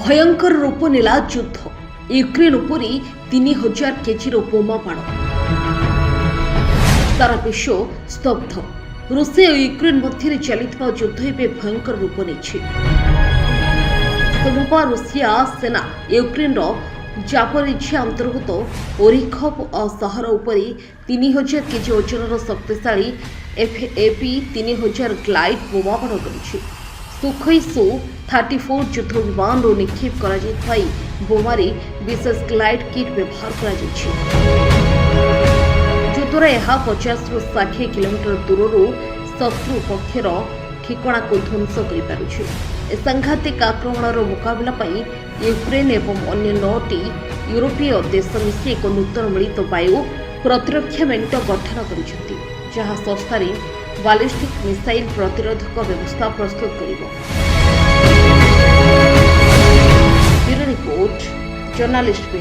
भयंकर रूप नेला युद्ध यूक्रेन उपरी 3000 केजी बोमा बाण सारा विश्व स्तब्ध। रूसिया और यूक्रेन मध्य चलता युद्ध एवं भयंकर रूप नहीं। सोमवार रूसिया सेना यूक्रेन जापोरिझिया अंतर्गत ओरिखव सहर उपरी 3000 केजी ओजन शक्तिशाली FAP-3000 ग्लाइड बोमा बाण कर सुखोई Su-34 युद्ध विमान निक्षेप कर बोमारे विशेष ग्लाइड किट व्यवहार कर युद्धर यह 50 ରୁ 60 किलोमीटर दूर शत्रु पक्षर ठिकणा को ध्वंस कर सांघातिक आक्रमण मुकाबला यूक्रेन एवं अन्य 9टी यूरोपीय देश मिसी एक नूतन मिलित वायु प्रतिरक्षा मेंट गठन कर जहाँ शस्तारे बालिस्टिक मिसाइल प्रतिरोधक व्यवस्था प्रस्तुत कर रिपोर्ट जर्नलिस्ट